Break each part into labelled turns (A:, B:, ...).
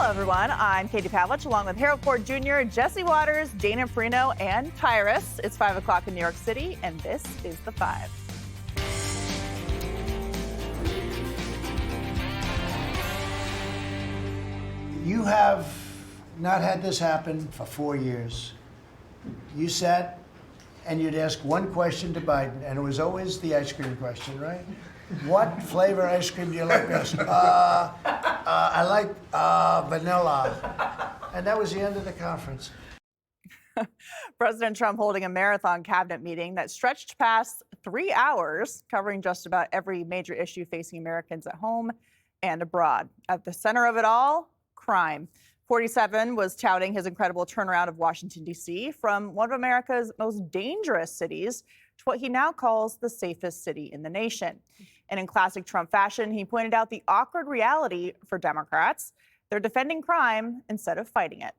A: Hello, everyone. I'm Katie Pavlich, along with Harold Ford Jr., Jesse Waters, Dana Perino, and Tyrus. It's 5 o'clock in New York City, and this is The Five.
B: You have not had this happen for 4 years. You sat and you'd ask one question to Biden, and it was always the ice cream question, right? What flavor ice cream do you like best? I like vanilla. And that was the end of the conference.
A: President Trump holding a marathon cabinet meeting that stretched past 3 hours, covering just about every major issue facing Americans at home and abroad. At the center of it all, crime. 47 was touting his incredible turnaround of Washington, D.C. from one of America's most dangerous cities to what he now calls the safest city in the nation. And in classic Trump fashion, he pointed out the awkward reality for Democrats. They're defending crime instead of fighting it.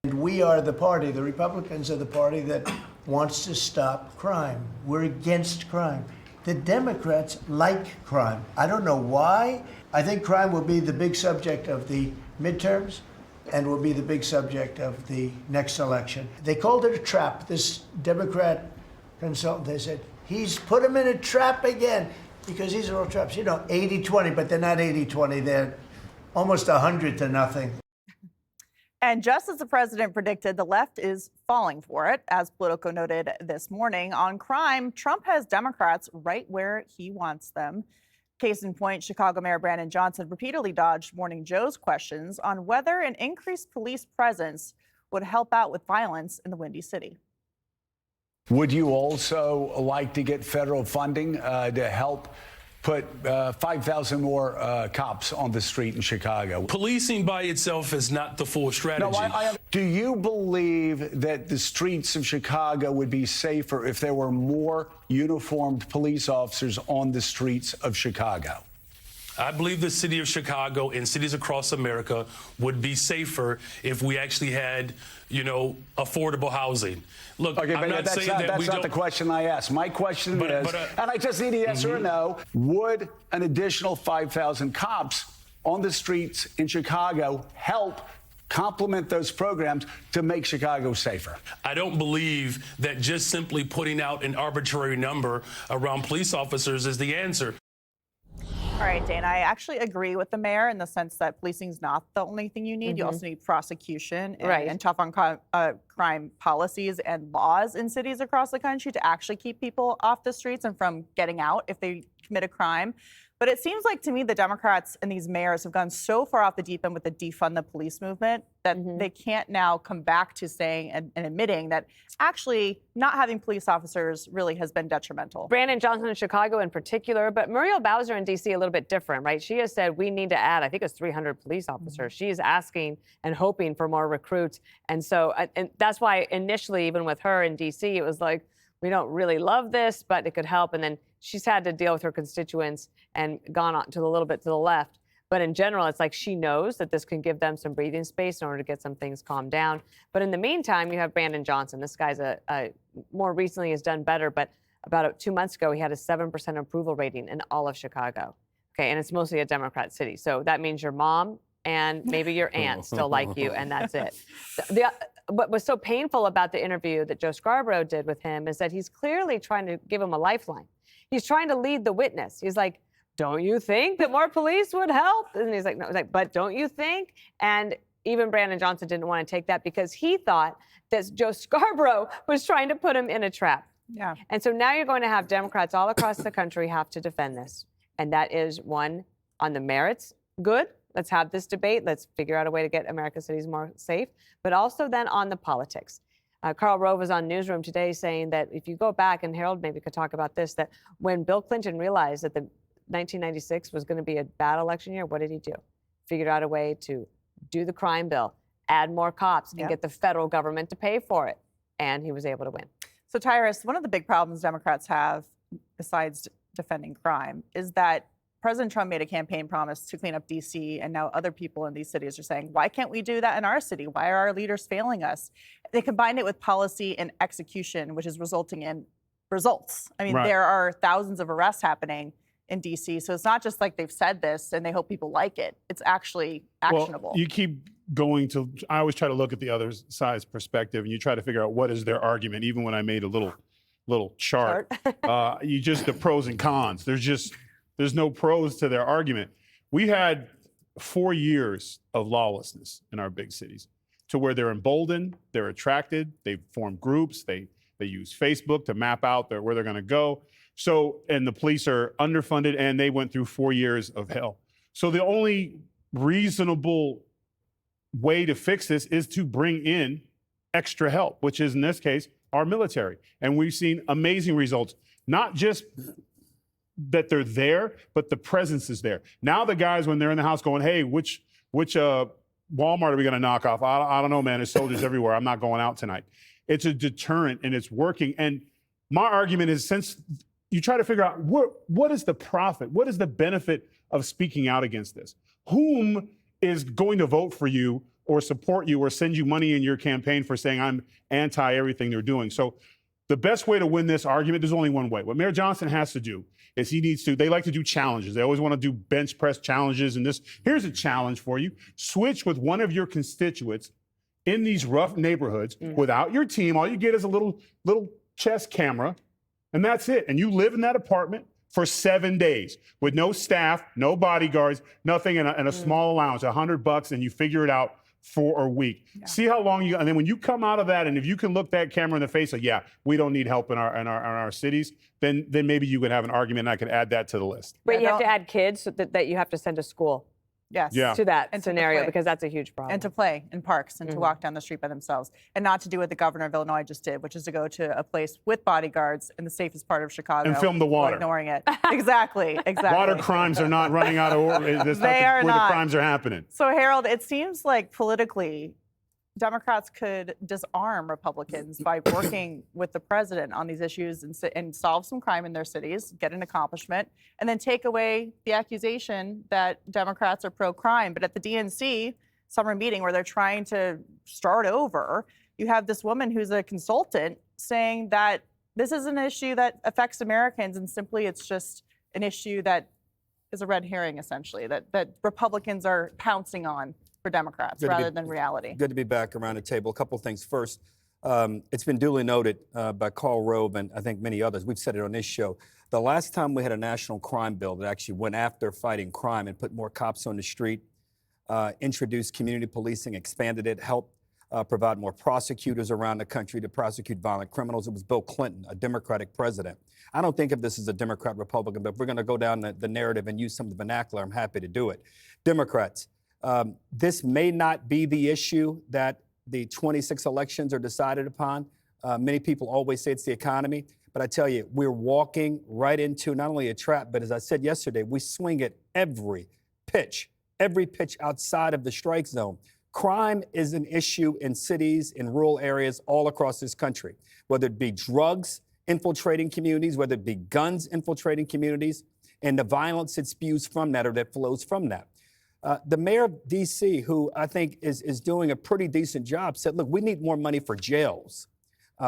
B: And we are the party, the Republicans are the party that wants to stop crime. We're against crime. The Democrats like crime. I don't know why. I think crime will be the big subject of the midterms and will be the big subject of the next election. They called it a trap. This Democrat consultant, they said, he's put him in a trap again, because these are all traps. You know, 80-20, but they're not 80-20. They're almost 100-0.
A: And just as the president predicted, the left is falling for it. As Politico noted this morning, on crime, Trump has Democrats right where he wants them. Case in point, Chicago Mayor Brandon Johnson repeatedly dodged Morning Joe's questions on whether an increased police presence would help out with violence in the Windy City.
C: Would you also like to get federal funding to help put 5,000 more cops on the street in Chicago?
D: Policing by itself is not the full strategy.
C: No, do you believe that the streets of Chicago would be safer if there were more uniformed police officers on the streets of Chicago?
D: I believe the city of Chicago and cities across America would be safer if we actually had, affordable housing. Look,
C: okay,
D: I'm not saying that
C: that's not the question I asked. My question is, and I just need a yes or a no, would an additional 5,000 cops on the streets in Chicago help complement those programs to make Chicago safer?
D: I don't believe that just simply putting out an arbitrary number around police officers is the answer.
A: All right, Dana, I actually agree with the mayor in the sense that policing is not the only thing you need. You also need prosecution and tough on crime policies and laws in cities across the country to actually keep people off the streets and from getting out if they commit a crime. But it seems like to me the Democrats and these mayors have gone so far off the deep end with the defund the police movement that they can't now come back to saying and admitting that actually not having police officers really has been detrimental.
E: Brandon Johnson in Chicago in particular, but Muriel Bowser in D.C. a little bit different, right? She has said we need to add, I think it's 300 police officers. She is asking and hoping for more recruits. And so and that's why initially, even with her in D.C., it was like, we don't really love this, but it could help. And then she's had to deal with her constituents and gone on to a little bit to the left. But in general, it's like she knows that this can give them some breathing space in order to get some things calmed down. But in the meantime, you have Brandon Johnson. This guy's more recently has done better, but about 2 months ago, he had a 7% approval rating in all of Chicago. Okay, and it's mostly a Democrat city. So that means your mom and maybe your aunt still like you, and that's it. What was so painful about the interview that Joe Scarborough did with him is that he's clearly trying to give him a lifeline. He's trying to lead the witness. He's like, don't you think that more police would help? And he's like, no, but don't you think? And even Brandon Johnson didn't want to take that because he thought that Joe Scarborough was trying to put him in a trap.
A: Yeah.
E: And so now you're going to have Democrats all across the country have to defend this. And that is one, on the merits, good. Let's have this debate. Let's figure out a way to get America's cities more safe. But also then on the politics. Karl Rove was on Newsroom today saying that if you go back, and Harold maybe could talk about this, that when Bill Clinton realized that the 1996 was going to be a bad election year, what did he do? Figured out a way to do the crime bill, add more cops, and get the federal government to pay for it. And he was able to win.
A: So, Tyrus, one of the big problems Democrats have, besides defending crime, is that President Trump made a campaign promise to clean up D.C., and now other people in these cities are saying, why can't we do that in our city? Why are our leaders failing us? They combined it with policy and execution, which is resulting in results. I mean, there are thousands of arrests happening, in DC. So it's not just like they've said this and they hope people like it. It's actually actionable.
F: Well, you keep going to, I always try to look at the other side's perspective, and you try to figure out what is their argument. Even when I made a little chart, you just the pros and cons. There's no pros to their argument. We had 4 years of lawlessness in our big cities, to where they're emboldened, they're attracted, they form groups, they use Facebook to map out where they're going to go. So, and the police are underfunded, and they went through 4 years of hell. So the only reasonable way to fix this is to bring in extra help, which is in this case our military. And we've seen amazing results, not just that they're there, but the presence is there. Now the guys, when they're in the house going, hey, which Walmart are we going to knock off? I don't know, man. There's soldiers everywhere. I'm not going out tonight. It's a deterrent, and it's working. And my argument is, since you try to figure out what is the profit, what is the benefit of speaking out against this? Whom is going to vote for you or support you or send you money in your campaign for saying I'm anti everything they're doing? So the best way to win this argument, there's only one way. What Mayor Johnson has to do is they like to do challenges. They always want to do bench press challenges. And here's a challenge for you. Switch with one of your constituents in these rough neighborhoods without your team. All you get is a little chest camera, and that's it. And you live in that apartment for 7 days with no staff, no bodyguards, nothing, and a small allowance, $100, and you figure it out for a week. Yeah. See how long and then when you come out of that, and if you can look that camera in the face, like, yeah, we don't need help in our cities, then maybe you could have an argument, and I could add that to the list.
E: But you have to add kids that you have to send to school.
A: Yes.
F: Yeah.
E: To that
A: and
E: scenario, because that's a huge problem.
A: And to play in parks and to walk down the street by themselves, and not to do what the governor of Illinois just did, which is to go to a place with bodyguards in the safest part of Chicago
F: and film the water,
A: ignoring it. Exactly.
F: Water crimes are not running out of order. That's where the crimes are happening.
A: So Harold, it seems like politically, Democrats could disarm Republicans by working with the president on these issues and solve some crime in their cities, get an accomplishment, and then take away the accusation that Democrats are pro-crime. But at the DNC summer meeting, where they're trying to start over, you have this woman who's a consultant saying that this is an issue that affects Americans, and simply it's just an issue that is a red herring, essentially, that Republicans are pouncing on for Democrats rather than reality.
G: Good to be back around the table. A couple of things. First, it's been duly noted by Karl Rove and I think many others. We've said it on this show. The last time we had a national crime bill that actually went after fighting crime and put more cops on the street, introduced community policing, expanded it, helped provide more prosecutors around the country to prosecute violent criminals, it was Bill Clinton, a Democratic president. I don't think of this as a Democrat-Republican, but if we're going to go down the narrative and use some of the vernacular, I'm happy to do it. Democrats. This may not be the issue that the 26 elections are decided upon. Many people always say it's the economy, but I tell you, we're walking right into not only a trap, but as I said yesterday, we swing at every pitch outside of the strike zone. Crime is an issue in cities, in rural areas all across this country, whether it be drugs infiltrating communities, whether it be guns infiltrating communities, and the violence that spews from that or that flows from that. The mayor of D.C., who I think is doing a pretty decent job, said, look, we need more money for jails.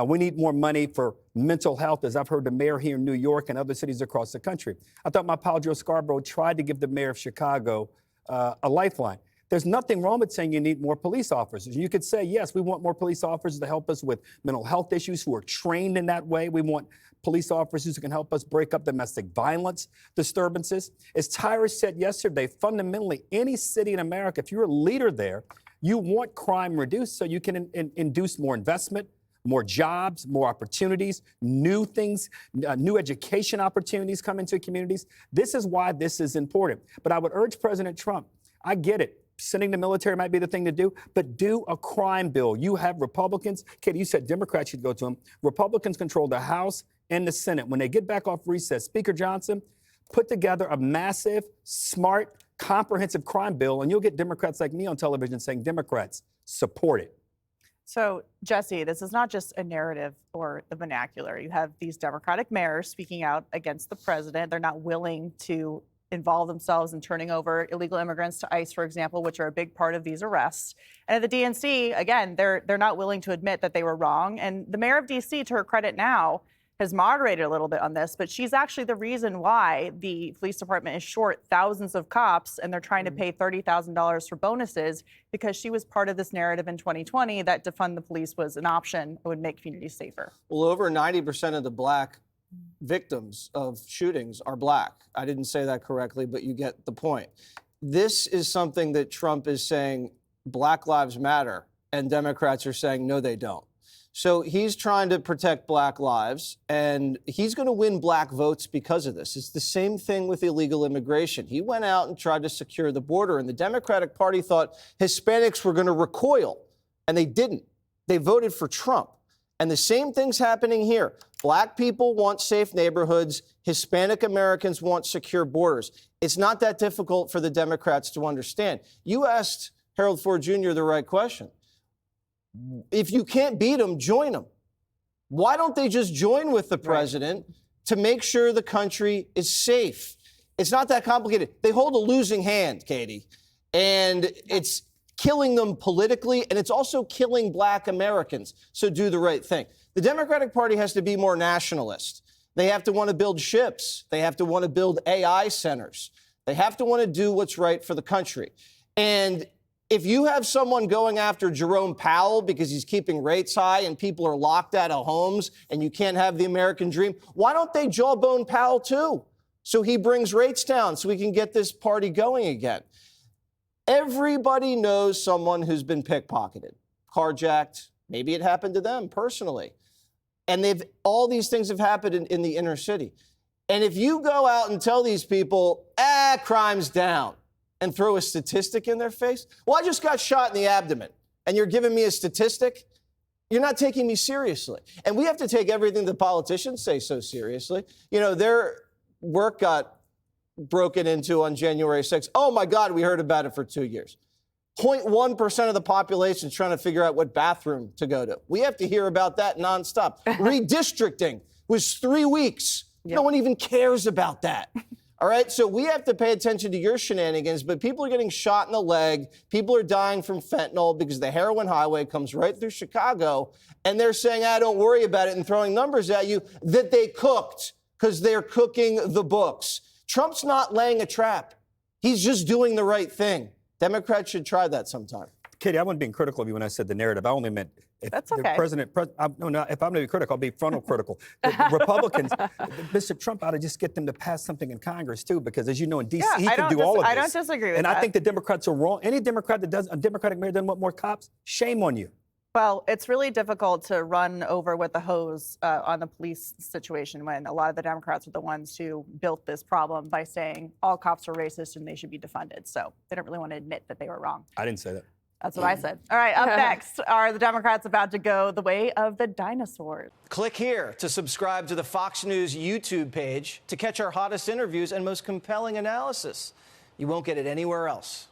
G: We need more money for mental health, as I've heard the mayor here in New York and other cities across the country. I thought my pal Joe Scarborough tried to give the mayor of Chicago a lifeline. There's nothing wrong with saying you need more police officers. You could say, yes, we want more police officers to help us with mental health issues who are trained in that way. We want police officers who can help us break up domestic violence disturbances. As Tyra said yesterday, fundamentally, any city in America, if you're a leader there, you want crime reduced so you can induce more investment, more jobs, more opportunities, new things, new education opportunities come into communities. This is why this is important. But I would urge President Trump, I get it. Sending the military might be the thing to do, but do a crime bill. You have Republicans. Katie, you said Democrats should go to them. Republicans control the House and the Senate. When they get back off recess, Speaker Johnson, put together a massive, smart, comprehensive crime bill, and you'll get Democrats like me on television saying, Democrats, support it.
A: So, Jesse, this is not just a narrative or the vernacular. You have these Democratic mayors speaking out against the president. They're not willing to involve themselves in turning over illegal immigrants to ICE, for example, which are a big part of these arrests. And at the DNC, again, they're not willing to admit that they were wrong. And the mayor of DC, to her credit now, has moderated a little bit on this, but she's actually the reason why the police department is short thousands of cops and they're trying to pay $30,000 for bonuses, because she was part of this narrative in 2020 that defund the police was an option. It would make communities safer.
H: Well, over 90% of the black victims of shootings are black. I didn't say that correctly, but you get the point. This is something that Trump is saying Black Lives Matter, and Democrats are saying, no, they don't. So he's trying to protect black lives, and he's going to win black votes because of this. It's the same thing with illegal immigration. He went out and tried to secure the border, and the Democratic Party thought Hispanics were going to recoil, and they didn't. They voted for Trump. And the same thing's happening here. Black people want safe neighborhoods. Hispanic Americans want secure borders. It's not that difficult for the Democrats to understand. You asked Harold Ford Jr. the right question. If you can't beat them, join them. Why don't they just join with the president to make sure the country is safe? It's not that complicated. They hold a losing hand, Katie, and it's killing them politically, and it's also killing black Americans. So do the right thing. The Democratic Party has to be more nationalist. They have to want to build ships. They have to want to build AI centers. They have to want to do what's right for the country. And if you have someone going after Jerome Powell because he's keeping rates high and people are locked out of homes and you can't have the American dream, why don't they jawbone Powell too? So he brings rates down so we can get this party going again. Everybody knows someone who's been pickpocketed, carjacked. Maybe it happened to them personally. And all these things have happened in the inner city. And if you go out and tell these people, crime's down, and throw a statistic in their face, well, I just got shot in the abdomen, and you're giving me a statistic? You're not taking me seriously. And we have to take everything the politicians say so seriously. You know, their work got broken into on January 6th. Oh, my God, we heard about it for 2 years. 0.1% of the population is trying to figure out what bathroom to go to. We have to hear about that nonstop. Redistricting was 3 weeks. Yep. No one even cares about that. All right, so we have to pay attention to your shenanigans, but people are getting shot in the leg. People are dying from fentanyl because the heroin highway comes right through Chicago, and they're saying, don't worry about it, and throwing numbers at you that they cooked because they're cooking the books. Trump's not laying a trap. He's just doing the right thing. Democrats should try that sometime.
G: Katie, I wasn't being critical of you when I said the narrative. I only meant if
A: That's
G: the
A: okay.
G: president. If I'm going to be critical, I'll be frontal critical. The Republicans, Mr. Trump ought to just get them to pass something in Congress too, because as you know, in D.C. he can do all of this.
A: I don't disagree with
G: that. And I think the Democrats are wrong. Any Democrat that does a Democratic mayor doesn't want more cops, shame on you.
A: Well, it's really difficult to run over with the hose on the police situation when a lot of the Democrats are the ones who built this problem by saying all cops are racist and they should be defunded. So they don't really want to admit that they were wrong.
G: I didn't say that.
A: That's what I said. All right, up next, are the Democrats about to go the way of the dinosaurs?
H: Click here to subscribe to the Fox News YouTube page to catch our hottest interviews and most compelling analysis. You won't get it anywhere else.